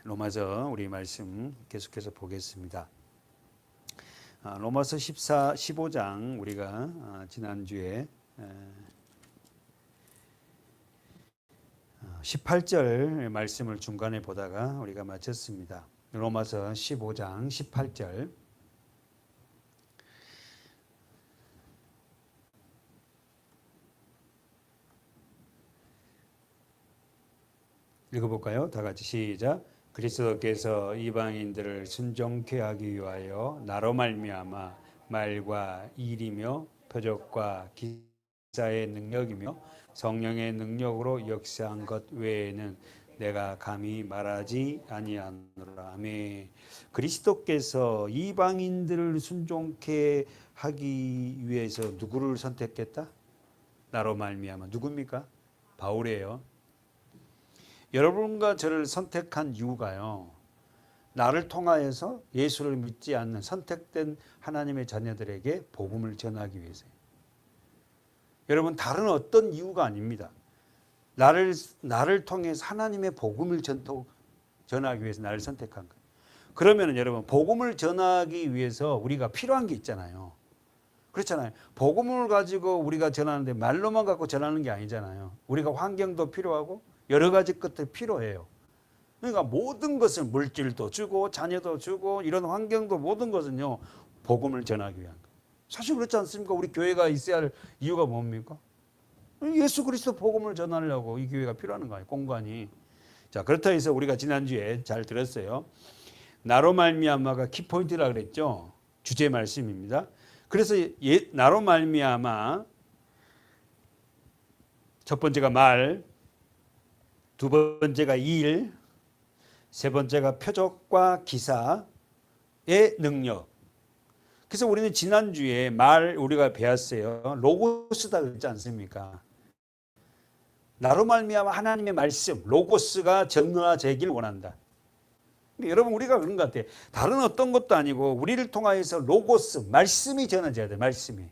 로마서 우리 말씀 계속해서 보겠습니다. 로마서 15장 우리가 지난주에 18절 말씀을 중간에 보다가 우리가 마쳤습니다. 로마서 15장 18절 읽어볼까요? 다 같이 시작. 그리스도께서 이방인들을 순종케 하기 위하여 나로 말미암아 말과 일이며 표적과 기사의 능력이며 성령의 능력으로 역사한 것 외에는 내가 감히 말하지 아니하노라. 아멘. 그리스도께서 이방인들을 순종케 하기 위해서 누구를 선택했다? 나로 말미암아. 누굽니까? 바울이에요. 여러분과 저를 선택한 이유가요, 나를 통하여서 예수를 믿지 않는 선택된 하나님의 자녀들에게 복음을 전하기 위해서요. 여러분, 다른 어떤 이유가 아닙니다. 나를 통해서 하나님의 복음을 전하기 위해서 나를 선택한 거예요. 그러면 여러분, 복음을 전하기 위해서 우리가 필요한 게 있잖아요. 그렇잖아요. 복음을 가지고 우리가 전하는데 말로만 갖고 전하는 게 아니잖아요. 우리가 환경도 필요하고 여러 가지 것들 필요해요. 그러니까 모든 것을 물질도 주고 자녀도 주고 이런 환경도 모든 것은요, 복음을 전하기 위한 거예요. 사실 그렇지 않습니까? 우리 교회가 있어야 할 이유가 뭡니까? 예수 그리스도 복음을 전하려고 이 교회가 필요한 거예요. 공간이. 자, 그렇다 해서 우리가 지난주에 잘 들었어요. 나로 말미암아가 키포인트라 그랬죠. 주제 말씀입니다. 그래서 나로 말미암아 첫 번째가 말, 두 번째가 일, 세 번째가 표적과 기사의 능력. 그래서 우리는 지난주에 말 우리가 배웠어요. 로고스다 그랬지 않습니까? 나로 말미암아 하나님의 말씀, 로고스가 전하되길 원한다. 여러분, 우리가 그런 것 같아요. 다른 어떤 것도 아니고 우리를 통하여서 로고스, 말씀이 전해져야 돼요. 말씀이.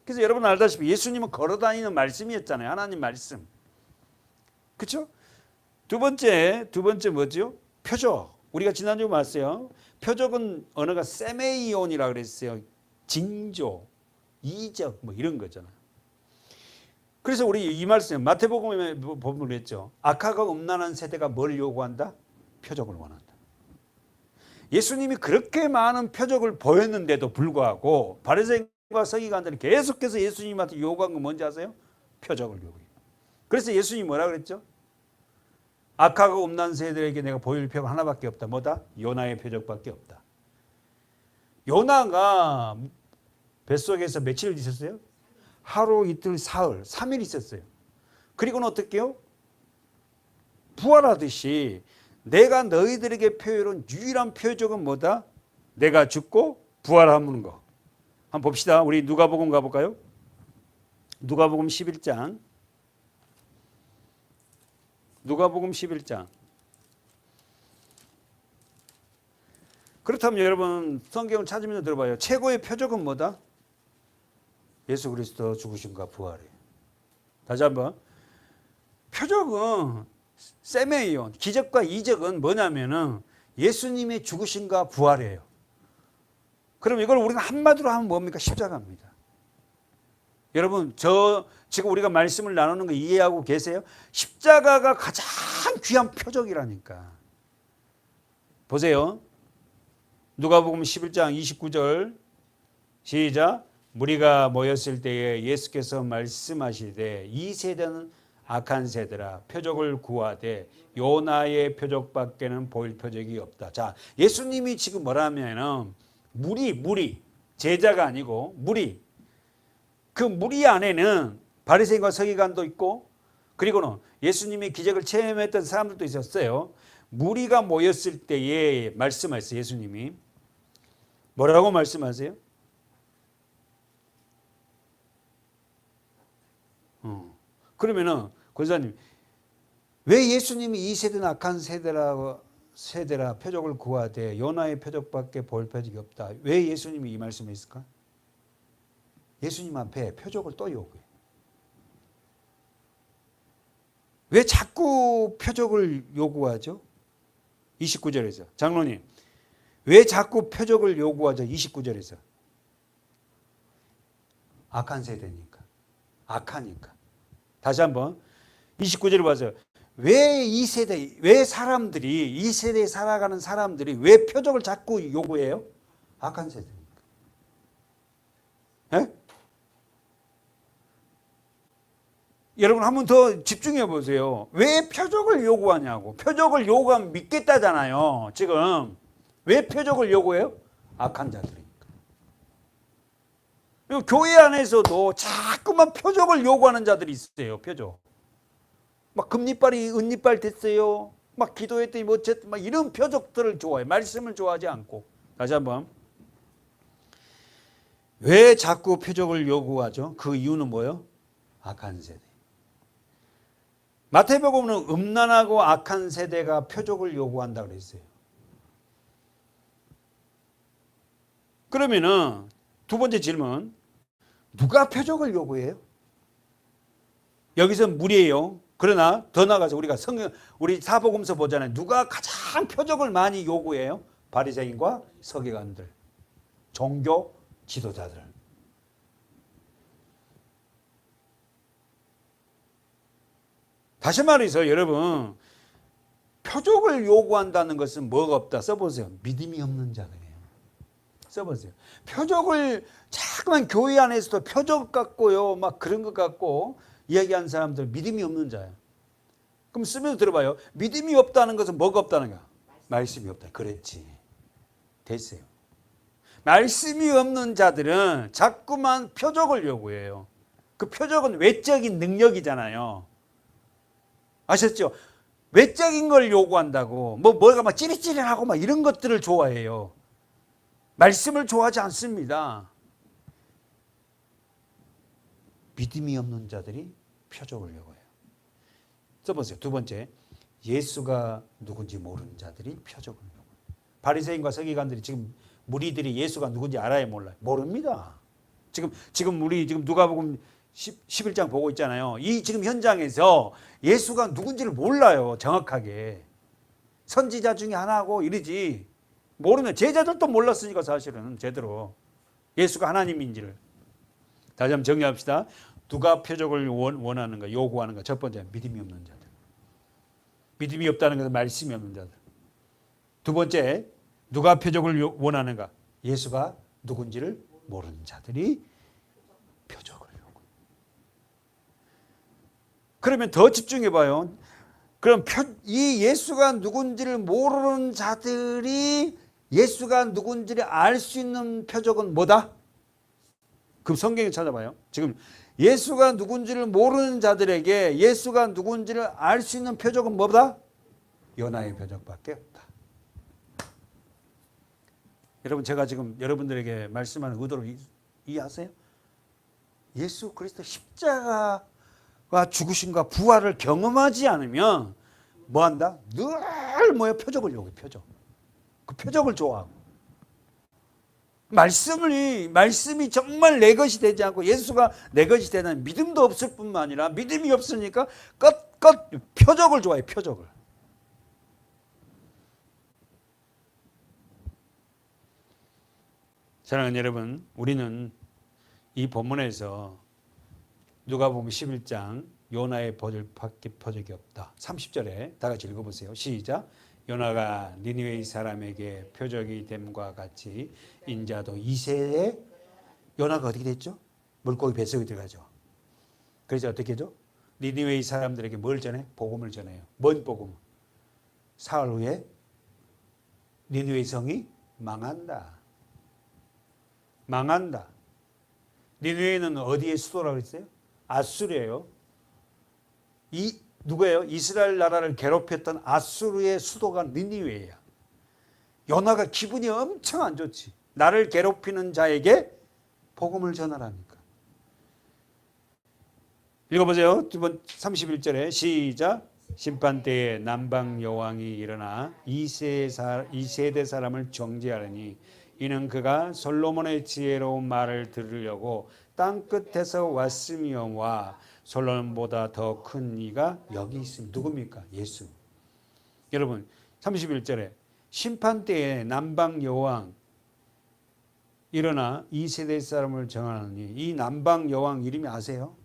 그래서 여러분 알다시피 예수님은 걸어다니는 말씀이었잖아요. 하나님 말씀. 그렇죠? 두 번째 뭐죠? 표적. 우리가 지난주에 봤어요. 표적은 언어가 세메이온이라 그랬어요. 징조, 이적 뭐 이런 거잖아요. 그래서 우리 이 말씀 마태복음에 보면 그랬죠. 악하고 음란한 세대가 뭘 요구한다? 표적을 원한다. 예수님이 그렇게 많은 표적을 보였는데도 불구하고 바리새인과 서기관들이 계속해서 예수님한테 요구한 건 뭔지 아세요? 표적을 요구해요. 그래서 예수님이 뭐라 그랬죠? 악하고 음란 세대에게 내가 보일 표가 하나밖에 없다. 뭐다? 요나의 표적밖에 없다. 요나가 뱃속에서 며칠 있었어요? 하루, 이틀, 사흘, 3일 있었어요. 그리고는 어떻게 해요? 부활하듯이 내가 너희들에게 표현한 유일한 표적은 뭐다? 내가 죽고 부활하는 거. 한번 봅시다. 우리 누가복음 가볼까요? 누가복음 11장. 누가복음 11장. 그렇다면 여러분 성경을 찾으면서 들어봐요. 최고의 표적은 뭐다? 예수 그리스도 죽으심과 부활이에요. 다시 한번. 표적은 세메이온, 기적과 이적은 뭐냐면은 예수님의 죽으심과 부활이에요. 그럼 이걸 우리가 한마디로 하면 뭡니까? 십자가입니다. 여러분, 지금 우리가 말씀을 나누는 거 이해하고 계세요? 십자가가 가장 귀한 표적이라니까. 보세요. 누가복음 11장 29절 시작. 무리가 모였을 때에 예수께서 말씀하시되 이 세대는 악한 세대라 표적을 구하되 요나의 표적밖에는 보일 표적이 없다. 자, 예수님이 지금 뭐라면은 무리 제자가 아니고 무리, 그 무리 안에는 바리새인과 서기관도 있고 그리고는 예수님이 기적을 체험했던 사람들도 있었어요. 무리가 모였을 때에 말씀하셨어요. 예수님이 뭐라고 말씀하세요? 그러면은 권사님, 왜 예수님이 이 세대는 악한 세대라 표적을 구하되 요나의 표적밖에 볼 표적이 없다. 왜 예수님이 이 말씀을 했을까? 예수님 앞에 표적을 또 요구해. 왜 자꾸 표적을 요구하죠? 29절에서. 장로님, 왜 자꾸 표적을 요구하죠? 29절에서. 악한 세대니까. 악하니까. 다시 한번 29절을 봐서 왜 이 세대, 왜 사람들이, 이 세대에 살아가는 사람들이 왜 표적을 자꾸 요구해요? 악한 세대니까. 예? 여러분 한 번 더 집중해 보세요. 왜 표적을 요구하냐고. 표적을 요구하면 믿겠다잖아요. 지금 왜 표적을 요구해요? 악한 자들이니까. 그리고 교회 안에서도 자꾸만 표적을 요구하는 자들이 있어요. 표적. 막 금리빨이 은리빨 됐어요. 막 기도했더니 뭐 어쨌든 막 이런 표적들을 좋아해. 말씀을 좋아하지 않고. 다시 한번. 왜 자꾸 표적을 요구하죠? 그 이유는 뭐예요? 악한 세대. 마태복음은 음란하고 악한 세대가 표적을 요구한다 그랬어요. 그러면은 두 번째 질문, 누가 표적을 요구해요? 여기서 무리예요. 그러나 더 나가서 우리가 우리 사복음서 보잖아요. 누가 가장 표적을 많이 요구해요? 바리새인과 서기관들, 종교 지도자들. 다시 말해서 여러분, 표적을 요구한다는 것은 뭐가 없다. 써보세요. 믿음이 없는 자들이에요. 써보세요. 표적을 자꾸만 교회 안에서도 표적 같고요, 막 그런 것 같고 이야기하는 사람들 믿음이 없는 자예요. 그럼 쓰면서 들어봐요. 믿음이 없다는 것은 뭐가 없다는 거야? 말씀이 없다. 그랬지. 됐어요. 말씀이 없는 자들은 자꾸만 표적을 요구해요. 그 표적은 외적인 능력이잖아요. 아셨죠? 외적인 걸 요구한다고. 뭐가 막 찌릿찌릿하고 막 이런 것들을 좋아해요. 말씀을 좋아하지 않습니다. 믿음이 없는 자들이 표적을 요구해요. 써보세요. 두 번째, 예수가 누군지 모르는 자들이 표적을 요구해요. 바리새인과 서기관들이 지금 무리들이 예수가 누군지 알아요, 몰라요? 모릅니다. 지금 우리 지금 누가복음 11장 보고 있잖아요. 이 지금 현장에서 예수가 누군지를 몰라요, 정확하게. 선지자 중에 하나고 이러지. 모르면 제자들도 몰랐으니까 사실은 제대로 예수가 하나님인지를. 다시 한번 정리합시다. 누가 표적을 원하는가, 요구하는가? 첫 번째, 믿음이 없는 자들. 믿음이 없다는 것은 말씀이 없는 자들. 두 번째, 누가 표적을 원하는가? 예수가 누군지를 모르는 자들이 표적을 요구. 그러면 더 집중해 봐요. 그럼 이 예수가 누군지를 모르는 자들이 예수가 누군지를 알 수 있는 표적은 뭐다? 그 성경에 찾아봐요. 지금 예수가 누군지를 모르는 자들에게 예수가 누군지를 알 수 있는 표적은 뭐다? 요나의 표적밖에 없다. 여러분, 제가 지금 여러분들에게 말씀하는 의도를 이해하세요? 예수 그리스도 십자가가 죽으심과 부활을 경험하지 않으면 뭐한다? 늘 뭐야? 표적을 요구해. 표적. 그 표적을 좋아하고. 말씀이 정말 내 것이 되지 않고 예수가 내 것이 되는 믿음도 없을 뿐만 아니라 믿음이 없으니까 껏 표적을 좋아해. 표적을. 사랑하는 여러분, 우리는 이 본문에서 누가복음 11장 요나의 표적밖에 표적이 없다. 30절에 다 같이 읽어보세요. 시작. 요나가 니느웨 사람에게 표적이 됨과 같이 인자도 이 세대에 요나가 어떻게 됐죠? 물고기 뱃속에 들어가죠. 그래서 어떻게 하죠? 니느웨 사람들에게 뭘 전해? 복음을 전해요. 뭔 복음? 사흘 후에 니느웨 성이 망한다. 망한다. 니느웨는 어디의 수도라고 했어요? 아수르예요. 누구예요? 이스라엘 나라를 괴롭혔던 아수르의 수도가 니느웨야. 요나가 기분이 엄청 안 좋지. 나를 괴롭히는 자에게 복음을 전하라니까. 읽어보세요. 31절에 시작. 심판 때에 남방 여왕이 일어나 이 세대 사람을 정죄하려니 이는 그가 솔로몬의 지혜로운 말을 들으려고 땅 끝에서 왔으며와 솔로몬보다 더 큰 이가 여기 있습니다. 누굽니까? 예수. 여러분, 31절에 심판 때에 남방 여왕 일어나 이 세대 사람을 정하느니, 이 남방 여왕 이름이 아세요?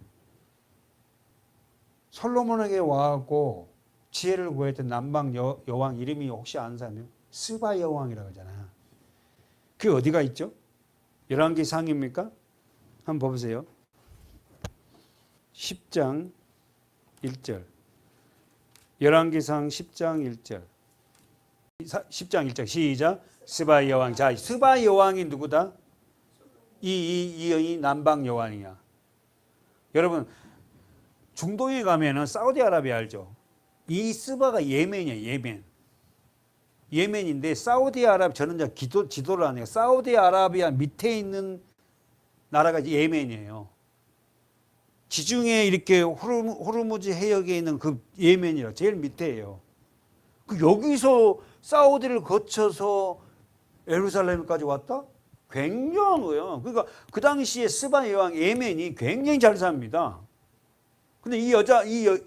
솔로몬에게 와갖고 지혜를 구했던 남방 여왕 이름이 혹시 아는 사람이요? 스바 여왕이라고 하잖아요. 그게 어디가 있죠? 열왕기상입니까? 한번 보세요. 10장 1절. 열왕기상 10장 1절. 10장 1절 시작. 스바 여왕. 자, 스바 여왕이 누구다? 이 남방 여왕이야. 여러분, 중동에 가면은 사우디아라비아 알죠? 이 스바가 예멘이야, 예멘. 예멘인데 사우디아라비아, 저는 이제 지도를 안 해요. 사우디아라비아 밑에 있는 나라가 예멘이에요. 지중해 이렇게 호르무즈 해역에 있는 그 예멘이라 제일 밑에예요. 그 여기서 사우디를 거쳐서 예루살렘까지 왔다? 굉장한 거예요. 그러니까 그 당시에 스바 여왕 예멘이 굉장히 잘 삽니다. 근데 이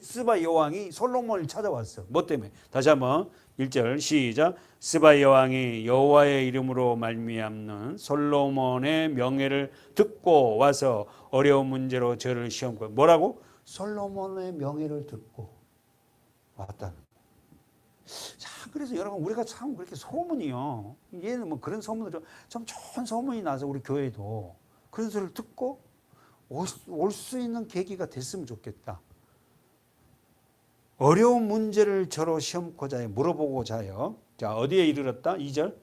스바 여왕이 솔로몬을 찾아왔어. 뭐 때문에? 다시 한번 1절 시작. 스바 여왕이 여호와의 이름으로 말미암는 솔로몬의 명예를 듣고 와서 어려운 문제로 저를 시험하고, 뭐라고? 솔로몬의 명예를 듣고 왔다는. 자, 그래서 여러분 우리가 참 그렇게 소문이요. 얘는 뭐 그런 소문을 좀 좋은 소문이 나서 우리 교회도 그런 소리를 듣고 올 수 있는 계기가 됐으면 좋겠다. 어려운 문제를 저로 시험코자 해 물어보고자 해요. 자, 어디에 이르렀다? 2절.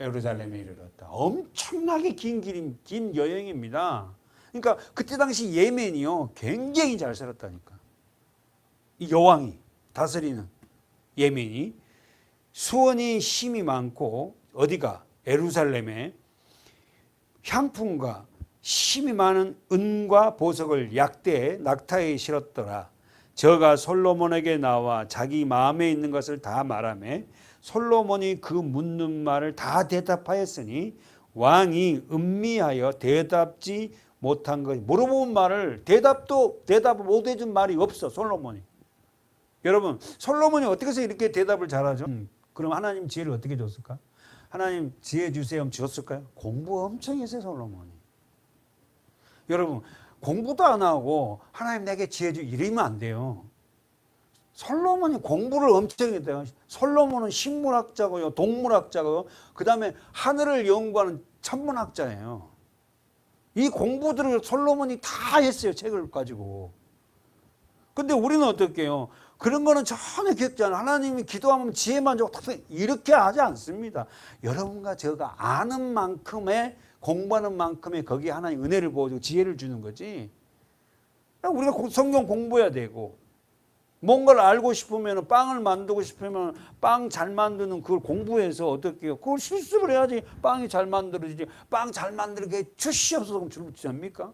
예루살렘에 이르렀다. 엄청나게 긴 여행입니다. 그러니까 그때 당시 예멘이요. 굉장히 잘 살았다니까. 이 여왕이 다스리는 예멘이 수원이 힘이 많고, 어디가? 예루살렘에 향품과 힘이 많은 은과 보석을 약대에 낙타에 실었더라. 저가 솔로몬에게 나와 자기 마음에 있는 것을 다 말하며 솔로몬이 그 묻는 말을 다 대답하였으니 왕이 음미하여 대답지 못한 것, 물어본 말을 대답을 못 해준 말이 없어. 솔로몬이. 여러분, 솔로몬이 어떻게 해서 이렇게 대답을 잘하죠? 그럼 하나님 지혜를 어떻게 줬을까? 하나님 지혜 주세요 줬을까요? 공부 엄청 했어요, 솔로몬이. 여러분, 공부도 안 하고 하나님 내게 지혜 주 이러면 안 돼요. 솔로몬이 공부를 엄청 했대요. 솔로몬은 식물학자고요, 동물학자고요, 그 다음에 하늘을 연구하는 천문학자예요. 이 공부들을 솔로몬이 다 했어요, 책을 가지고. 근데 우리는 어떻게 해요? 그런 거는 전혀 기억지 않아요. 하나님이 기도하면 지혜만 주고 이렇게 하지 않습니다. 여러분과 제가 아는 만큼의, 공부하는 만큼의 거기에 하나님 은혜를 부어주고 지혜를 주는 거지. 우리가 성경 공부해야 되고, 뭔가를 알고 싶으면, 빵을 만들고 싶으면 빵 잘 만드는 그걸 공부해서 어떻게 해요? 그걸 실습을 해야지 빵이 잘 만들어지지. 빵 잘 만들게 주시옵소서 그럼 주지 않습니까?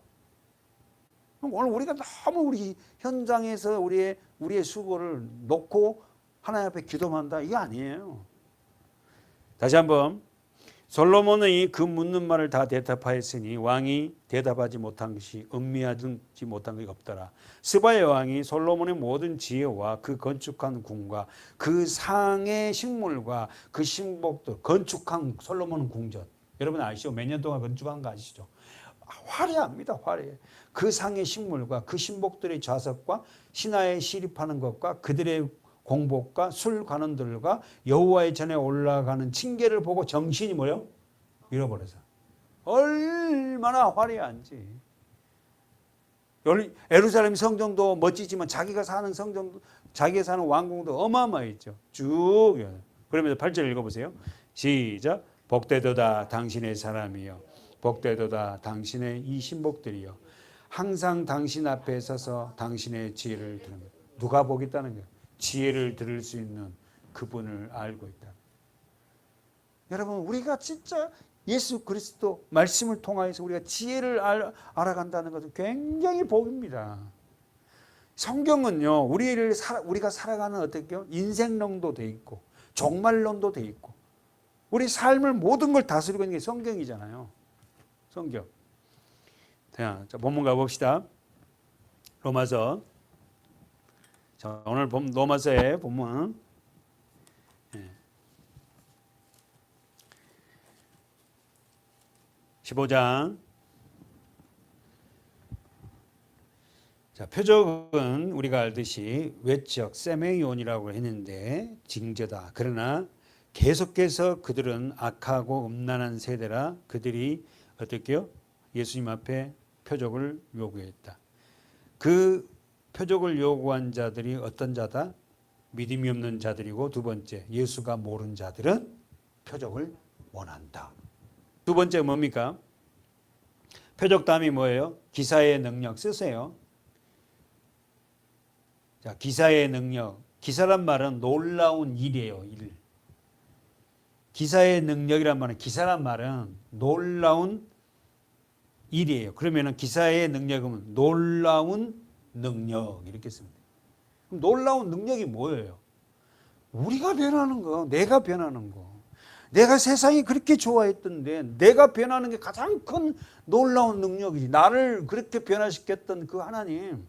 오늘 우리가 너무 우리 현장에서 우리의 수고를 놓고 하나님 앞에 기도만 한다, 이게 아니에요. 다시 한번. 솔로몬이 그 묻는 말을 다 대답하였으니 왕이 대답하지 못한 것이, 음미하지 못한 것이 없더라. 스바의 왕이 솔로몬의 모든 지혜와 그 건축한 궁과 그 상의 식물과 그 신복들, 건축한 솔로몬은 궁전. 여러분 아시죠? 몇 년 동안 건축한 거 아시죠? 화려합니다, 화려해. 그 상의 식물과 그 신복들의 좌석과 신하에 시립하는 것과 그들의 공복과 술 관원들과 여호와의 전에 올라가는 층계를 보고 정신이 뭐요? 잃어버려서. 얼마나 화려한지. 예루살렘 성전도 멋지지만 자기가 사는 성전도, 자기가 사는 왕궁도 어마어마했죠. 쭉. 그러면서 8절 읽어보세요. 시작. 복되도다 당신의 사람이여, 복되도다 당신의 이 신복들이여, 항상 당신 앞에 서서 당신의 지혜를 들은 것. 누가 보겠다는 거예요? 지혜를 들을 수 있는 그분을 알고 있다. 여러분, 우리가 진짜 예수 그리스도 말씀을 통하여서 우리가 지혜를 알아간다는 것은 굉장히 복입니다. 성경은요, 우리가 살아가는 어떻게 인생론도 돼 있고 종말론도 돼 있고 우리 삶을 모든 걸 다스리고 있는 게 성경이잖아요. 성경. 자, 본문 가봅시다. 로마서. 자, 오늘 로마서의 본문 15장. 자, 표적은 우리가 알듯이 외적 세메이온이라고 했는데 징조다. 그러나 계속해서 그들은 악하고 음란한 세대라 그들이 어떻게요? 예수님 앞에 표적을 요구했다. 그 표적을 요구한 자들이 어떤 자다? 믿음이 없는 자들이고, 두 번째, 예수가 모르는 자들은 표적을 원한다. 두 번째 뭡니까? 표적 다음이 뭐예요? 기사의 능력 쓰세요. 자, 기사의 능력. 기사란 말은 놀라운 일이에요, 일. 기사의 능력이란 말은, 기사란 말은 놀라운 일이에요. 그러면은 기사의 능력은 놀라운 능력 이렇게 씁니다. 그럼 놀라운 능력이 뭐예요? 우리가 변하는 거, 내가 변하는 거. 내가 세상이 그렇게 좋아했던데 내가 변하는 게 가장 큰 놀라운 능력이지. 나를 그렇게 변화시켰던 그 하나님.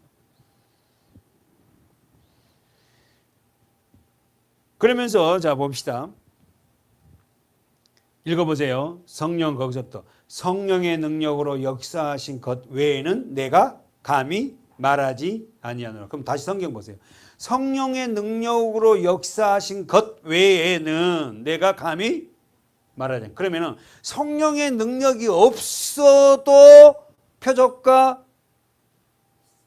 그러면서 자 봅시다. 읽어보세요. 성령 거기서 또 성령의 능력으로 역사하신 것 외에는 내가 감히 말하지 아니하노라. 그럼 다시 성경 보세요. 성령의 능력으로 역사하신 것 외에는 내가 감히 말하지 않아. 그러면은 성령의 능력이 없어도 표적과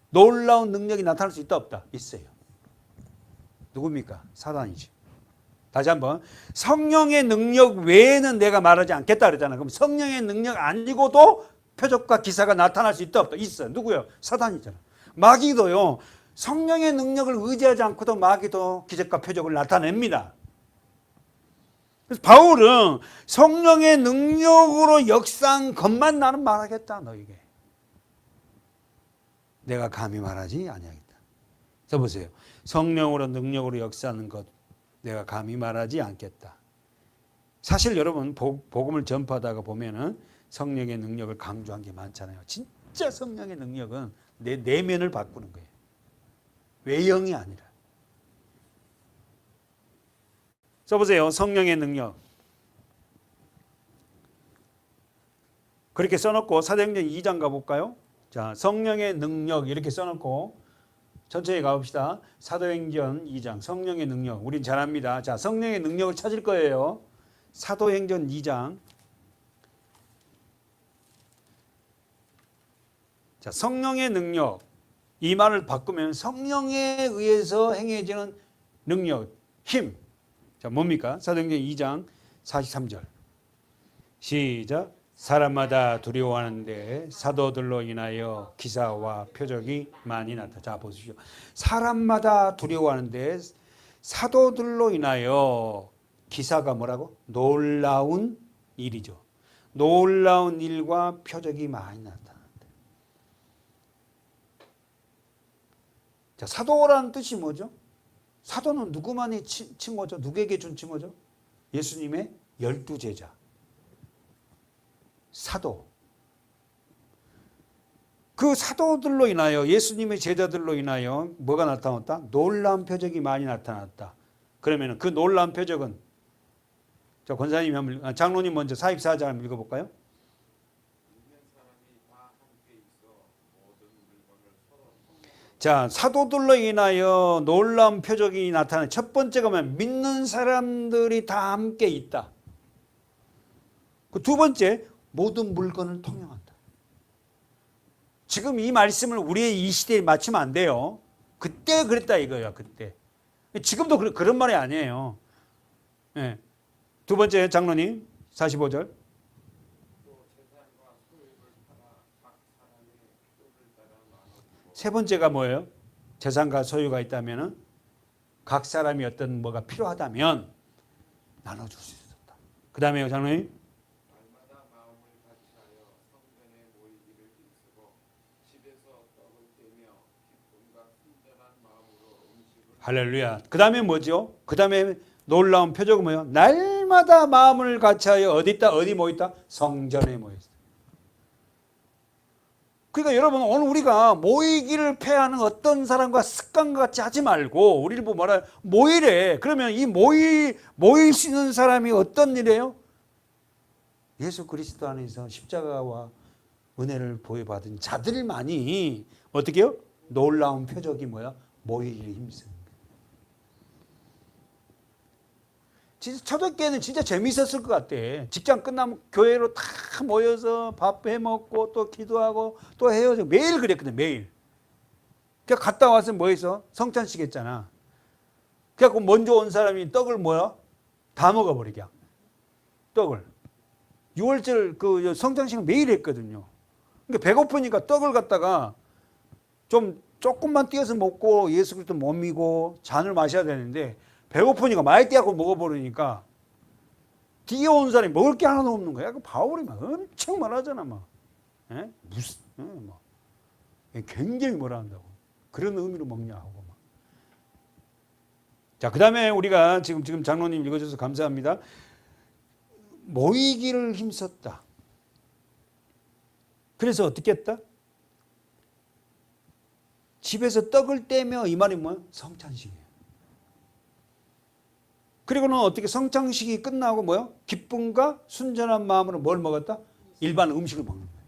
놀라운 능력이 나타날 수 있다 없다? 있어요. 누굽니까? 사단이지. 다시 한번 성령의 능력 외에는 내가 말하지 않겠다 그랬잖아. 그럼 성령의 능력 아니고도 표적과 기사가 나타날 수 있다 없다? 있어요. 누구요? 사단이잖아. 마귀도요. 성령의 능력을 의지하지 않고도 마귀도 기적과 표적을 나타냅니다. 그래서 바울은 성령의 능력으로 역사한 것만 나는 말하겠다 너에게. 내가 감히 말하지 아니하겠다. 자 보세요. 성령으로 능력으로 역사하는 것 내가 감히 말하지 않겠다. 사실 여러분 복음을 전파하다가 보면은 성령의 능력을 강조한 게 많잖아요. 진짜 성령의 능력은 내 내면을 바꾸는 거예요. 외형이 아니라. 써보세요. 성령의 능력. 그렇게 써놓고 사도행전 2장 가볼까요? 자, 성령의 능력 이렇게 써놓고 천천히 가봅시다. 사도행전 2장 성령의 능력. 우린 잘합니다. 자, 성령의 능력을 찾을 거예요. 사도행전 2장. 자, 성령의 능력. 이 말을 바꾸면 성령에 의해서 행해지는 능력, 힘. 자, 뭡니까? 사도행전 2장 43절. 시작. 사람마다 두려워하는데 사도들로 인하여 기사와 표적이 많이 나타났다. 자, 보십시오. 사람마다 두려워하는데 사도들로 인하여 기사가 뭐라고? 놀라운 일이죠. 놀라운 일과 표적이 많이 나타났다. 자, 사도라는 뜻이 뭐죠? 사도는 누구만의 칭호죠? 누구에게 준 칭호죠? 예수님의 12제자. 사도. 그 사도들로 인하여 예수님의 제자들로 인하여 뭐가 나타났다? 놀라운 표적이 많이 나타났다. 그러면 그 놀라운 표적은 자, 권사님 장로님 먼저 44절 한번 읽어볼까요? 자, 사도들로 인하여 놀라운 표적이 나타나는 첫 번째가 뭐냐면 믿는 사람들이 다 함께 있다. 그 두 번째 모든 물건을 통용한다. 지금 이 말씀을 우리의 이 시대에 맞추면 안 돼요. 그때 그랬다 이거야. 그때. 지금도 그런 말이 아니에요. 네. 두 번째 장로님 45절. 세 번째가 뭐예요? 재산과 소유가 있다면 각 사람이 어떤 뭐가 필요하다면 나눠줄 수 있었다. 그 다음에요 장로님. 할렐루야. 그 다음에 뭐죠? 그 다음에 놀라운 표적은 뭐예요? 날마다 마음을 같이하여 어디 있다? 어디 모였다? 성전에 모였다. 그러니까 여러분 오늘 우리가 모이기를 패하는 어떤 사람과 습관과 같이 하지 말고 우리를 보고 뭐라 모이래. 그러면 이 모일 수 있는 사람이 어떤 일이에요? 예수 그리스도 안에서 십자가와 은혜를 보여받은 자들만이 어떻게 해요? 놀라운 표적이 뭐야? 모이기를 힘쓰는 거예요. 진짜 초대교회는 진짜 재미있었을 것 같아. 직장 끝나면 교회로 다 모여서 밥 해먹고 또 기도하고 또 헤어져. 매일 그랬거든, 매일. 그냥 갔다 와서 뭐 했어? 성찬식 했잖아. 그래갖고 먼저 온 사람이 떡을 뭐야? 다 먹어버리게. 떡을. 6월절 그 성찬식은 매일 했거든요. 그러니까 배고프니까 떡을 갖다가 좀 조금만 띄어서 먹고 예수 그리스도 몸이고 잔을 마셔야 되는데 배고프니까 많이 띄어서 먹어버리니까 뒤에 온 사람이 먹을 게 하나도 없는 거야. 그 바울이 막 엄청 말하잖아. 막. 예? 무슨, 막. 굉장히 뭐라 한다고. 그런 의미로 먹냐 하고. 막. 자, 그 다음에 우리가 지금 장로님 읽어줘서 감사합니다. 모이기를 힘썼다. 그래서 어떻게 했다? 집에서 떡을 떼며 이 말이 뭐야? 성찬식이에요. 그리고는 어떻게 성찬식이 끝나고 뭐야? 기쁨과 순전한 마음으로 뭘 먹었다? 일반 음식을 먹는 거예요.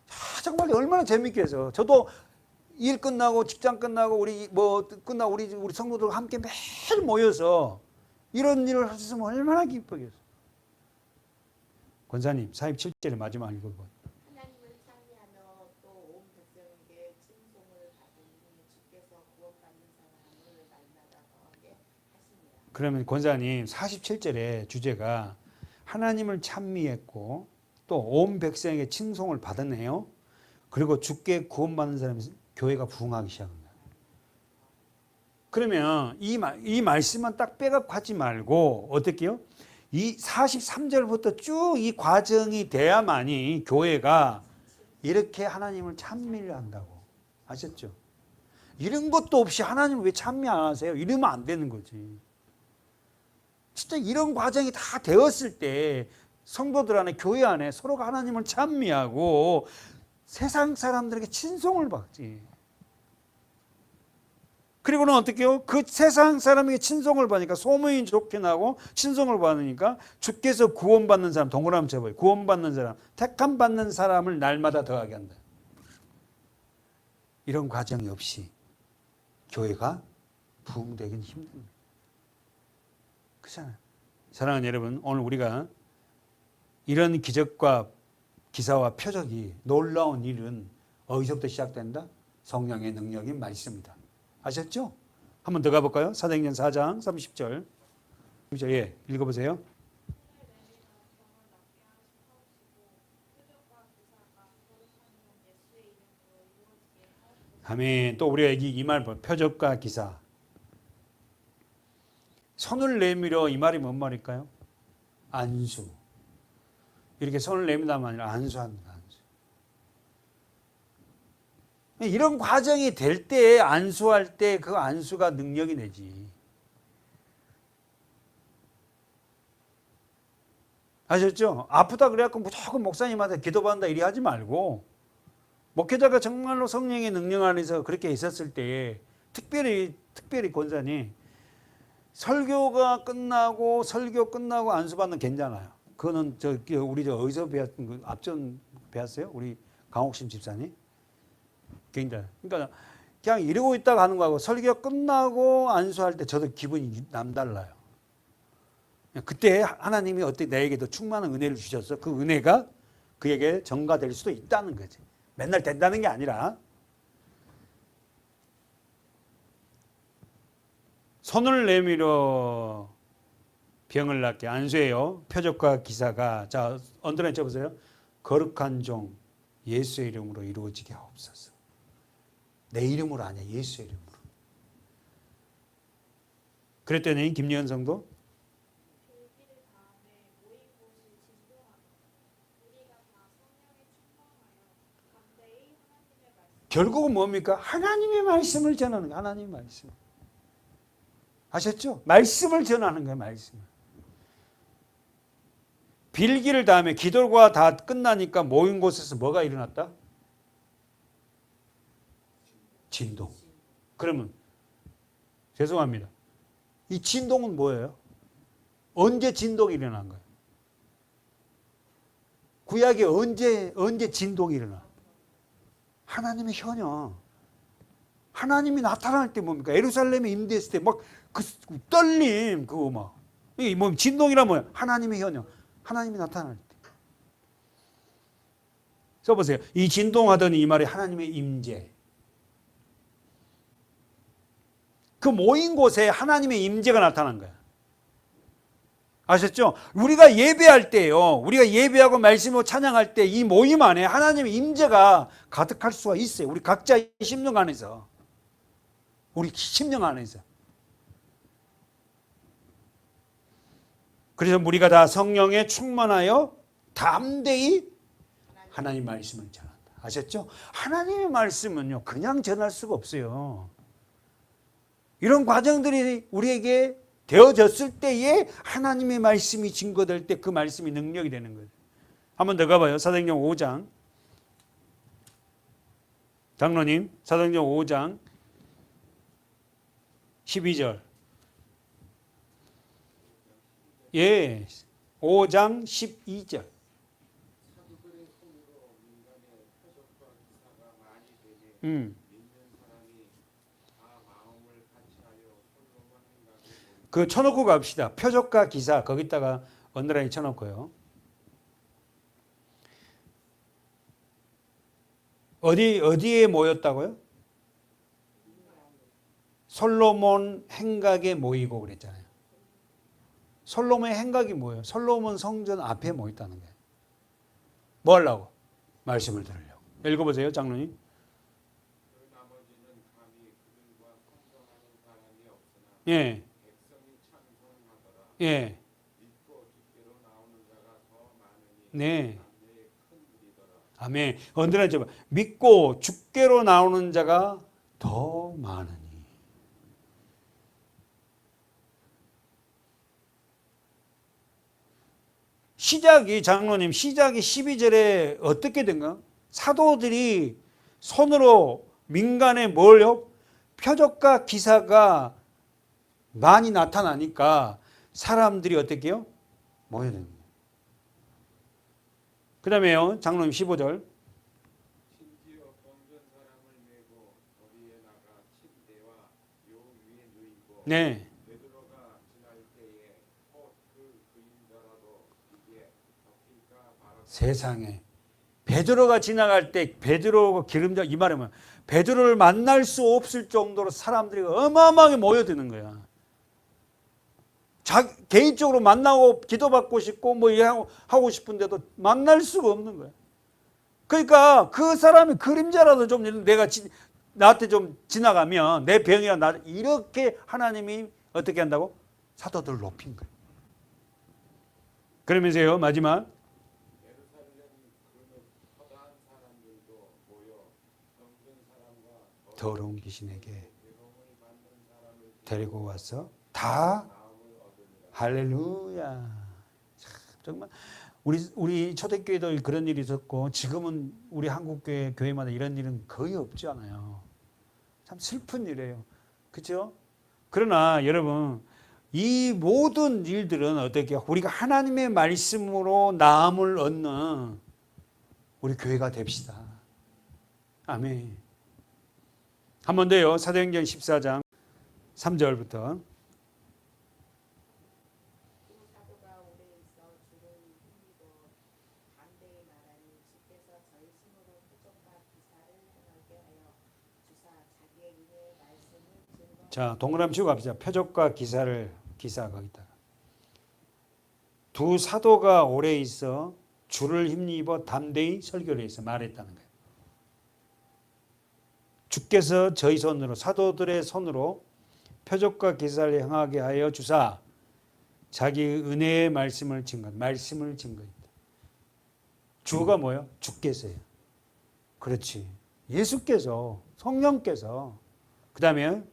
아, 정말 얼마나 재밌게 해서. 저도 일 끝나고 직장 끝나고 우리 성도들 함께 매일 모여서 이런 일을 하셨으면 얼마나 기쁘겠어. 권사님 47절의 마지막 읽어봐. 하나님을 찬미하며 또 온 백성에게 칭송을 받으니 주께서 구원받는 사람을 날마다 더하게 하십니다. 그러면 권사님 47절의 주제가 하나님을 찬미했고 또 온 백성에게 칭송을 받았네요. 그리고 주께 구원받는 사람이 교회가 부흥하기 시작합니다. 그러면 이 말씀만 딱 빼갖고 말고 어떻게 해요? 이 43절부터 쭉 이 과정이 돼야만이 교회가 이렇게 하나님을 찬미를 한다고. 아셨죠? 이런 것도 없이 하나님을 왜 찬미 안 하세요? 이러면 안 되는 거지. 진짜 이런 과정이 다 되었을 때 성도들 안에 교회 안에 서로가 하나님을 찬미하고 세상 사람들에게 친송을 받지. 그리고는 어떻게 해요? 그 세상 사람에게 친송을 받으니까 소문이 좋게 나고 친송을 받으니까 주께서 구원받는 사람, 동그라미 쳐봐요. 구원받는 사람, 택함 받는 사람을 날마다 더하게 한다. 이런 과정이 없이 교회가 부흥되기는 힘듭니다. 그렇잖아요. 사랑하는 여러분, 오늘 우리가 이런 기적과 기사와 표적이 놀라운 일은 어디서부터 시작된다? 성령의 능력이 말씀이다. 아셨죠? 한 번 더 가볼까요? 사도행전 4장 30절. 예, 읽어보세요. 아멘. 또 우리가 이 말 표적과 기사. 손을 내밀어 이 말이 뭔 말일까요? 안수. 이렇게 손을 내밀다만 아니라 안수합니다. 이런 과정이 될 때 안수할 때 그 안수가 능력이 되지. 아셨죠? 아프다 그래갖고 무조건 목사님한테 기도받는다 이리 하지 말고 목회자가 정말로 성령의 능력 안에서 그렇게 있었을 때 특별히 권사님 설교 끝나고 안수받는 괜찮아요. 그거는 우리 어디서 배웠던 거 앞전 배웠어요? 우리 강옥심 집사님. 굉장히. 그러니까 그냥 이러고 있다가 하는 거하고 설교 끝나고 안수할 때 저도 기분이 남달라요. 그때 하나님이 어떻게 나에게도 충만한 은혜를 주셔서 그 은혜가 그에게 전가될 수도 있다는 거지. 맨날 된다는 게 아니라. 손을 내밀어 병을 낫게 안수해요. 표적과 기사가 자 언더라인 쳐보세요. 거룩한 종 예수의 이름으로 이루어지게 하옵소서. 내 이름으로 아니야. 예수의 이름으로. 그랬더니 김예은 성도 결국은 뭡니까? 하나님의 말씀을 전하는 거야. 하나님의 말씀. 아셨죠? 말씀을 전하는 거예요. 말씀을. 빌기를 다음에 기도가 다 끝나니까 모인 곳에서 뭐가 일어났다? 진동. 그러면 죄송합니다. 이 진동은 뭐예요? 언제 진동이 일어난 거예요? 구약에 언제 진동이 일어나? 하나님의 현현. 하나님이 나타날 때 뭡니까? 예루살렘에 임대했을 때 막 그 떨림, 그거 막. 이게 뭐 진동이란 뭐야? 하나님의 현현. 하나님이 나타날 때. 써보세요. 이 진동하더니 이 말이 하나님의 임재. 그 모인 곳에 하나님의 임재가 나타난 거야. 아셨죠? 우리가 예배할 때요. 우리가 예배하고 말씀으로 찬양할 때 이 모임 안에 하나님의 임재가 가득할 수가 있어요. 우리 각자의 심령 안에서. 우리 심령 안에서. 그래서 우리가 다 성령에 충만하여 담대히 하나님 말씀을 전한다. 아셨죠? 하나님의 말씀은요. 그냥 전할 수가 없어요. 이런 과정들이 우리에게 되어졌을 때에 하나님의 말씀이 증거될 때 그 말씀이 능력이 되는 거예요. 한번 더 가봐요. 사도행전 5장. 장로님, 사도행전 5장 12절. 예, 5장 12절. 그 쳐놓고 갑시다. 표적과 기사 거기다가 언더라인 쳐놓고요. 어디에 모였다고요? 솔로몬 행각에 모이고 그랬잖아요. 솔로몬의 행각이 뭐예요? 솔로몬 성전 앞에 모였다는 거예요. 뭐 하려고? 말씀을 들으려고. 읽어보세요, 장로님. 예. 예. 네. 아멘. 언제나 좀 믿고 주께로 나오는 자가 더 많으니. 장로님, 시작이 12절에 어떻게 된가? 사도들이 손으로 민간에 뭘요? 표적과 기사가 많이 나타나니까 사람들이 어떻게 해요? 모여드는 거예요. 그 다음에요. 장로님 15절. 네. 세상에. 베드로가 지나갈 때 베드로가 기름져 이 말이면 베드로를 만날 수 없을 정도로 사람들이 어마어마하게 모여드는 거야. 개인적으로 만나고 기도받고 싶고 뭐 하고 싶은데도 만날 수가 없는 거야. 그러니까 그 사람이 그림자라도 좀 나한테 좀 지나가면 내 병이나 나 이렇게 하나님이 어떻게 한다고? 사도들을 높인 거예요. 그러면서요 마지막 더러운 귀신에게 데리고 와서 다 할렐루야. 정말 우리 초대교회도 그런 일이 있었고 지금은 우리 한국교회 교회마다 이런 일은 거의 없지 않아요. 참 슬픈 일이에요. 그렇죠? 그러나 여러분 이 모든 일들은 어떻게 우리가 하나님의 말씀으로 나음을 얻는 우리 교회가 됩시다. 아멘. 한 번 더요. 사도행전 14장 3절부터. 자, 동그라미 치고 갑시다. 표적과 기사 거기다가. 두 사도가 오래 있어 주를 힘입어 담대히 설교를 해서 말했다는 거예요. 주께서 저희 손으로 사도들의 손으로 표적과 기사를 행하게 하여 주사 자기 은혜의 말씀을 증거했다. 주가 뭐예요? 주께서요. 그렇지. 예수께서 성령께서 그 다음에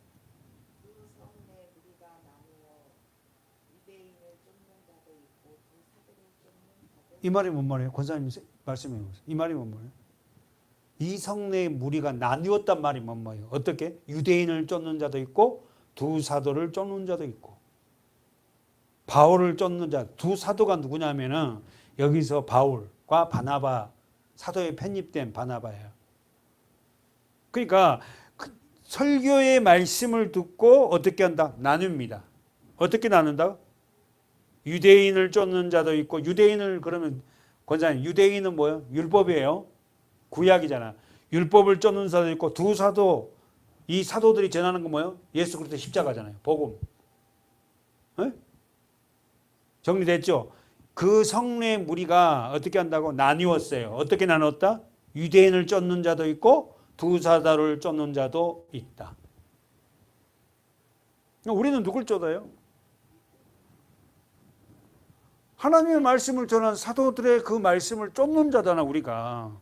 이 말이 뭔 말이에요? 권사님 말씀해 보세요. 이 말이 뭔 말이에요? 이 성내의 무리가 나뉘었단 말이 뭔 말이에요? 어떻게? 유대인을 쫓는 자도 있고 두 사도를 쫓는 자도 있고 바울을 쫓는 자. 두 사도가 누구냐면은 여기서 바울과 바나바, 사도에 편입된 바나바예요. 그러니까 설교의 말씀을 듣고 어떻게 한다? 나눕니다. 어떻게 나눈다? 유대인을 쫓는 자도 있고, 유대인을 그러면 권사님, 유대인은 뭐예요? 율법이에요. 구약이잖아. 율법을 쫓는 사도 있고, 두 사도, 이 사도들이 전하는 건 뭐예요? 예수 그리스도 십자가잖아요. 복음. 에? 정리됐죠? 그 성례 무리가 어떻게 한다고? 나뉘었어요. 어떻게 나눴다? 유대인을 쫓는 자도 있고 두 사도를 쫓는 자도 있다. 우리는 누굴 쫓아요? 하나님의 말씀을 전한 사도들의 그 말씀을 쫓는 자잖아, 우리가.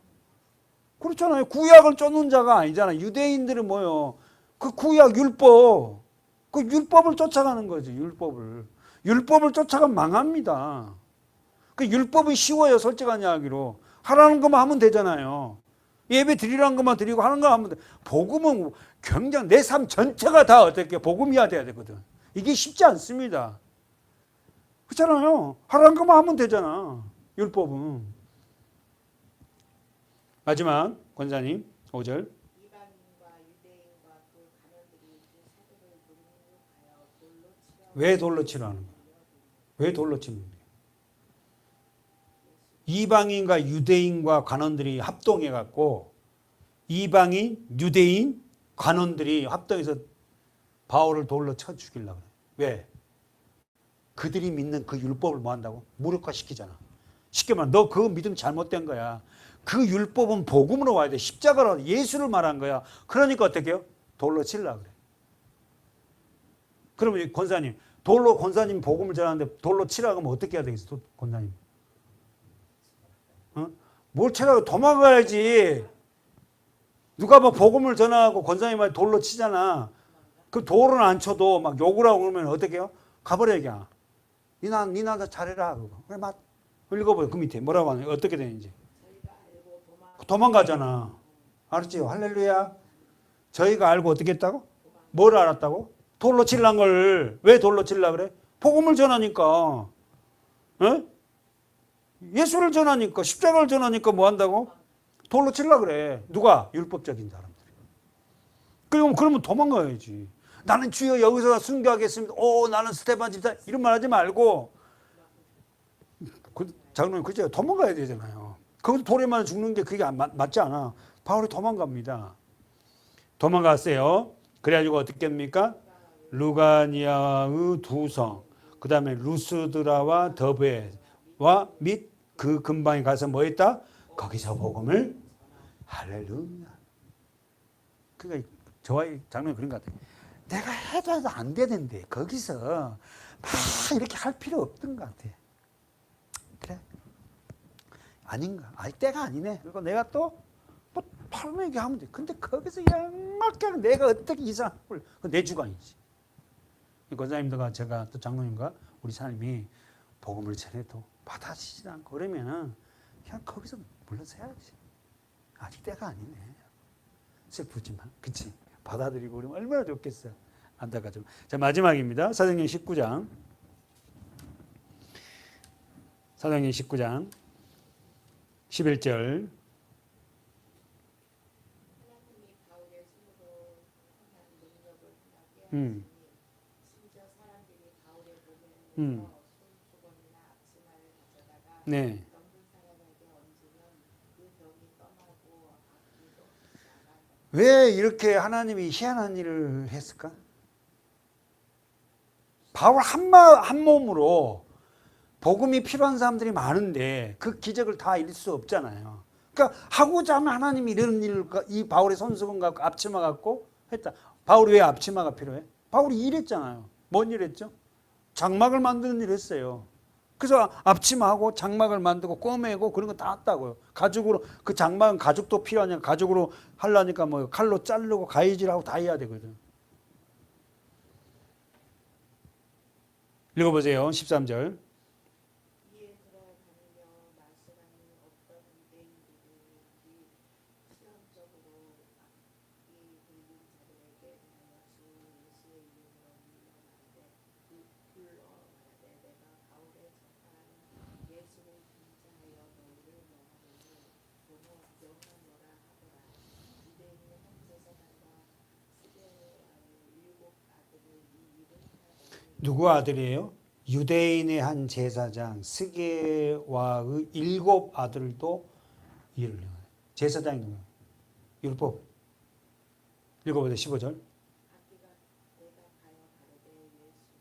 그렇잖아요. 구약을 쫓는 자가 아니잖아. 유대인들은 뭐요? 그 구약 율법, 그 율법을 쫓아가는 거지, 율법을. 율법을 쫓아가면 망합니다. 그 율법은 쉬워요, 솔직한 이야기로. 하라는 것만 하면 되잖아요. 예배 드리라는 것만 드리고 하는 거 하면 돼. 복음은 굉장히 내 삶 전체가 다 어떻게 복음이어야 돼야 되거든. 이게 쉽지 않습니다. 그렇잖아요. 하라는 것만 하면 되잖아, 율법은. 마지막 권사님 5절. 이방인과 유대인과 그 간원들이 그 사도를 능욕하여 돌로 치려 왜 돌로 치라는 거야? 왜 돌로 치는 거야? 이방인과 유대인과 관원들이 합동해 갖고 이방인, 유대인, 관원들이 합동해서 바울을 돌로 쳐 죽이려고 그래. 왜? 그들이 믿는 그 율법을 뭐 한다고? 무력화시키잖아. 쉽게 말하면 너 그 믿음 잘못된 거야. 그 율법은 복음으로 와야 돼. 십자가로 예수를 말한 거야. 그러니까 어떻게 해요? 돌로 치려고 그래. 그러면 권사님, 돌로 권사님 복음을 전하는데 돌로 치라고 하면 어떻게 해야 되겠어? 권사님. 어? 뭘 치라고? 도망가야지. 누가 뭐 복음을 전하고 권사님한테 돌로 치잖아. 그 돌은 안 쳐도 막 욕을 하고 그러면 어떻게 해요? 가버려야. 니나 잘해라. 그거. 그래, 맞. 읽어봐요. 그 밑에 뭐라고 하냐. 어떻게 되는지. 도망가잖아. 알았지요? 할렐루야. 저희가 알고 어떻게 했다고? 뭘 알았다고? 돌로 칠란 걸. 왜 돌로 칠라 그래? 복음을 전하니까. 에? 예수를 전하니까, 십자가를 전하니까 뭐 한다고? 돌로 칠라 그래. 누가? 율법적인 사람들. 그러면 도망가야지. 나는 주여 여기서 순교하겠습니다. 오, 나는 스테반 집사. 이런 말 하지 말고. 장로님, 그죠? 도망가야 되잖아요. 거기서 돌에만 죽는 게 그게 맞지 않아. 바울이 도망갑니다. 도망갔어요. 그래가지고 어떻게 합니까? 루가니아의 두 성, 그 다음에 루스드라와 더베와 및 그 근방에 가서 뭐 했다? 거기서 복음을 할렐루야. 그러니까 저와 장로님 그런 것 같아요. 내가 해도 안 되는데 거기서 막 이렇게 할 필요 없던 것 같아. 그래? 아닌가? 아니 때가 아니네. 그리고 내가 또 뭐 바로 얘기하면 돼. 근데 거기서 양막하게 내가 어떻게 이상한 걸, 내 주관이지. 권사님들과 제가 또 장로님과 우리 사람이 복음을 전해도 받아치지 않고 그러면은 그냥 거기서 물러서야지. 아직 때가 아니네. 슬프지만, 그치? 받아들이고 그러면 얼마나 좋겠어요. 안타깝죠. 자, 마지막입니다. 사도행전 19장. 사도행전 19장 11절. 하나님이 바울의 손으로 행한 능력을 하나 심지어 사람들이 바울의 몸에 손수건이나 앞치마를 가져다가 네. 넘은 사람에게 얹으면 그 병이 떠나고 아프기도 나가. 왜 이렇게 하나님이 희한한 일을 했을까? 바울 한 몸으로 복음이 필요한 사람들이 많은데 그 기적을 다 이룰 수 없잖아요. 그러니까 하고자 하면 하나님이 이런 일을 이 바울의 손수건 갖고 앞치마 갖고 했다. 바울이 왜 앞치마가 필요해? 바울이 일했잖아요. 뭔 일했죠? 장막을 만드는 일을 했어요. 그래서 앞치마하고 장막을 만들고 꿰매고 그런 거 다 했다고요. 가죽으로, 그 장막은 가죽도 필요하냐, 가죽으로 하려니까 뭐 칼로 자르고 가위질하고 다 해야 되거든. 읽어보세요. 13절. 이에 들어가며 말씀하는 어떤 유대인들이 시험적으로 이 들린 자들에게 대하여 주 예수의 이름으로 물러나되 불러 말하되 내가 바울의 전파하는 예수를 진짜 누구 아들이에요? 유대인의 한 제사장 스게와의 7 아들도 이를 행하여. 제사장이 누구예요? 율법. 읽어보세요. 15절. 아기가 내가 가여 가로되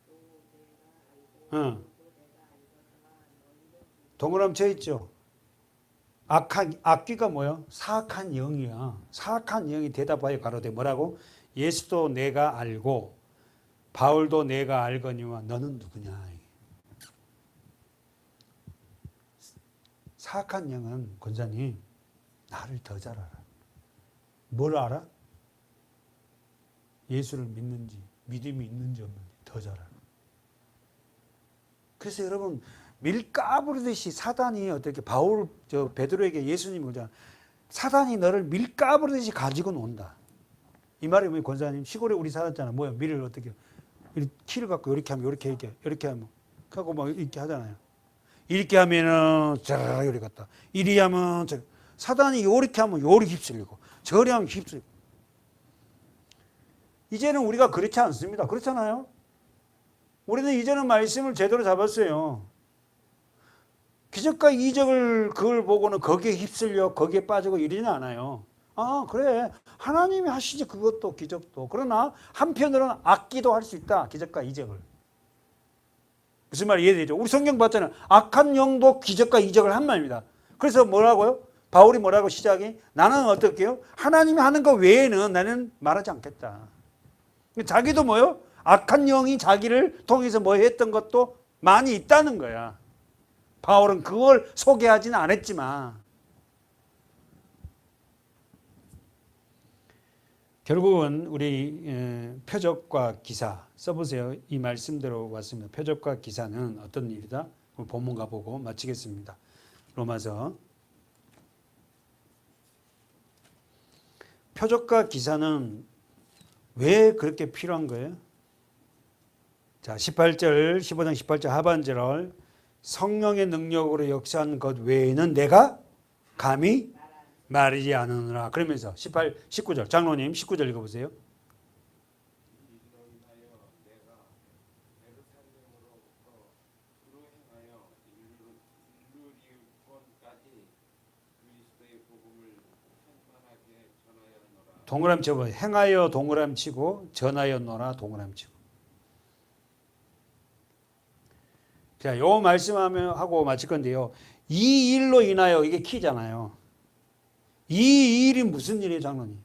예수도 내가 알고 응. 그도 내가 알거니와 너희는 동그라미 쳐 있죠. 악귀가 뭐야? 사악한 영이야. 사악한 영이 대답하여 가로되 뭐라고? 예수도 내가 알고 바울도 내가 알거니와 너는 누구냐? 사악한 영은 권사님 나를 더 잘 알아. 뭘 알아? 예수를 믿는지 믿음이 있는지 없는지 더 잘 알아. 그래서 여러분 밀가부르듯이 사단이 어떻게 베드로에게 예수님이 그러잖아. 사단이 너를 밀가부르듯이 가지고 논다. 이 말이 뭐 권사님 시골에 우리 살았잖아. 뭐야 밀을 어떻게 이렇게 키를 갖고 이렇게 하면 이렇게 하면 하고 막 이렇게 하잖아요. 이렇게 하면은 자 요리 갔다. 이리 하면 저 사단이 요렇게 하면 요리 휩쓸리고 저리 하면 휩쓸리고. 이제는 우리가 그렇지 않습니다. 그렇잖아요. 우리는 이제는 말씀을 제대로 잡았어요. 기적과 이적을 그걸 보고는 거기에 휩쓸려 거기에 빠지고 이러지는 않아요. 아 그래 하나님이 하시지 그것도 기적도. 그러나 한편으로는 악기도 할 수 있다. 기적과 이적을. 무슨 말 이해되죠? 우리 성경 봤잖아요. 악한 영도 기적과 이적을 한 말입니다. 그래서 뭐라고요? 바울이 뭐라고 시작이? 나는 어떻게요? 하나님이 하는 것 외에는 나는 말하지 않겠다. 자기도 뭐요? 악한 영이 자기를 통해서 뭐 했던 것도 많이 있다는 거야. 바울은 그걸 소개하지는 않았지만 결국은 우리 표적과 기사 써보세요. 이 말씀대로 왔습니다. 표적과 기사는 어떤 일이다? 본문 가보고 마치겠습니다. 로마서. 표적과 기사는 왜 그렇게 필요한 거예요? 자, 18절, 15장 18절 하반절을 성령의 능력으로 역사한 것 외에는 내가 감히 말하지 않으느라. 그러면서 19절 장로님 19절 읽어보세요. 동그라미 쳐봐요. 행하여 동그라미 치고 전하였노라 동그라미 치고. 자, 요 말씀하고 마칠 건데요. 이 일로 인하여 이게 키잖아요. 이 일이 무슨 일이에요, 장로님?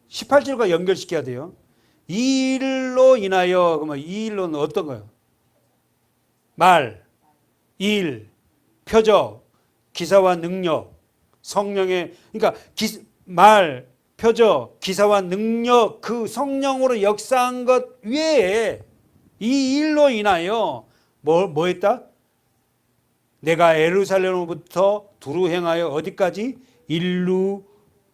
18절과 연결시켜야 돼요. 이 일로 인하여 그러면 이 일로는 어떤 거예요? 말, 일, 표적, 기사와 능력, 성령의 그러니까 말, 표적, 기사와 능력 그 성령으로 역사한 것 외에 이 일로 인하여 뭐 했다? 내가 예루살렘으로부터 두루 행하여 어디까지?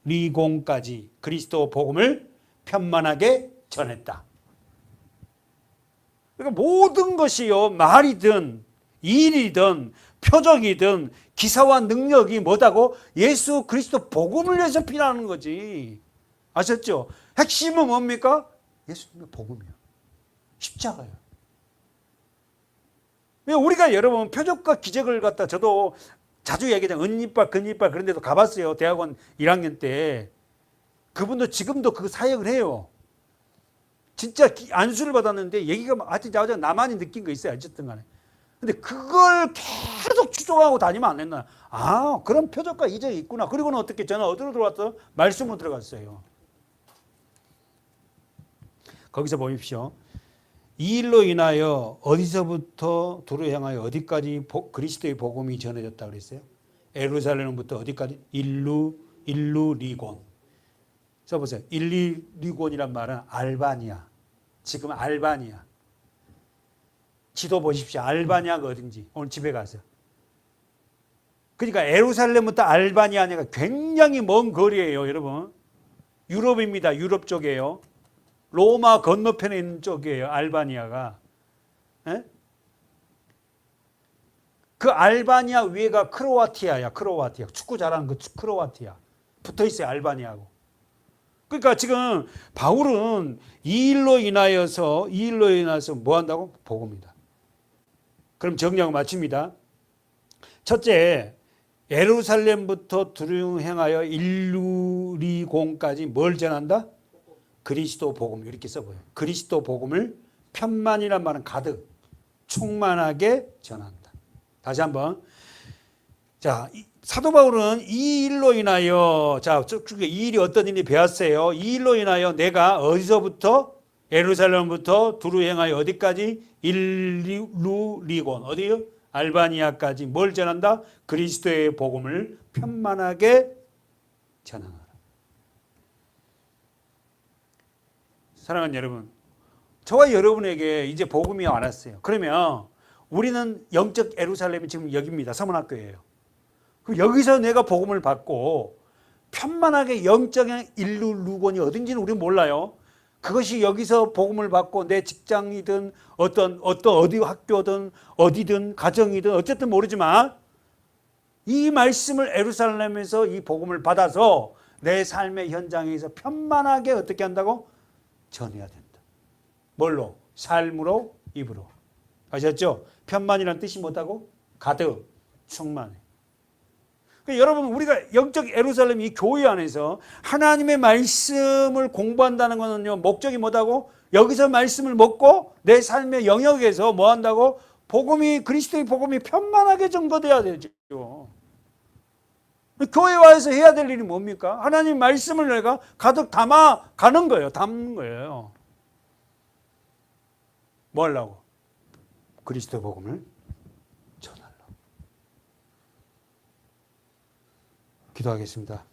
일루리공까지 그리스도 복음을 편만하게 전했다. 그러니까 모든 것이요 말이든 일이든 표적이든 기사와 능력이 뭐다고? 예수 그리스도 복음을 위해서 필요한 거지. 아셨죠? 핵심은 뭡니까? 예수님의 복음이요. 십자가요. 우리가 여러분 표적과 기적을 갖다 저도 자주 얘기하잖아요. 은이빨, 금이빨 그런 데도 가봤어요. 대학원 1학년 때. 그분도 지금도 그 사역을 해요. 진짜 안수를 받았는데 얘기가 하여튼 나만이 느낀 거 있어요. 어쨌든 간에. 근데 그걸 계속 추종하고 다니면 안 된다. 아, 그런 표적과 이적이 있구나. 그리고는 어떻게 저는 어디로 들어왔어? 말씀으로 들어갔어요. 거기서 보십시오. 이 일로 인하여 어디서부터 두루 향하여 어디까지 그리스도의 복음이 전해졌다 그랬어요? 예루살렘부터 어디까지? 일루리곤. 써보세요. 일루리곤이란 말은 알바니아. 지금 알바니아. 지도 보십시오. 알바니아가 어딘지. 오늘 집에 가세요. 그러니까 예루살렘부터 알바니아가 굉장히 먼 거리예요, 여러분. 유럽입니다. 유럽 쪽이에요. 로마 건너편에 있는 쪽이에요. 알바니아가. 에? 그 알바니아 위에가 크로아티아야. 크로아티아. 축구 잘하는 그 크로아티아. 붙어 있어요. 알바니아하고. 그러니까 지금 바울은 이 일로 인하여서 뭐 한다고? 복음이다. 그럼 정리하고 마칩니다. 첫째, 예루살렘부터 두루 행하여 일루리공까지 뭘 전한다? 그리스도 복음. 이렇게 써봐요. 그리스도 복음을 편만이란 말은 가득 충만하게 전한다. 다시 한번. 자, 사도 바울은 이 일로 인하여, 자, 이 일이 어떤 일이 배웠어요? 이 일로 인하여 내가 어디서부터? 예루살렘부터 두루 행하여 어디까지? 일루리곤. 어디요? 알바니아까지 뭘 전한다? 그리스도의 복음을 편만하게 전하노라. 사랑하는 여러분, 저와 여러분에게 이제 복음이 왔어요. 그러면 우리는 영적 예루살렘이 지금 여기입니다. 서문학교예요. 그럼 여기서 내가 복음을 받고 편만하게 영적인 일루루곤이 어딘지는 우리는 몰라요. 그것이 여기서 복음을 받고 내 직장이든 어디 학교든 어디든 가정이든 어쨌든 모르지만 이 말씀을 예루살렘에서 이 복음을 받아서 내 삶의 현장에서 편만하게 어떻게 한다고? 전해야 된다. 뭘로? 삶으로, 입으로. 아셨죠? 편만이라는 뜻이 뭐다고? 가득, 충만해. 그러니까 여러분, 우리가 영적 예루살렘 이 교회 안에서 하나님의 말씀을 공부한다는 것은요, 목적이 뭐다고? 여기서 말씀을 먹고 내 삶의 영역에서 뭐 한다고? 그리스도의 복음이 편만하게 전거돼야 되죠. 교회 와서 해야 될 일이 뭡니까? 하나님 말씀을 내가 가득 담는 거예요. 뭐 하려고? 그리스도 복음을 전하려고. 기도하겠습니다.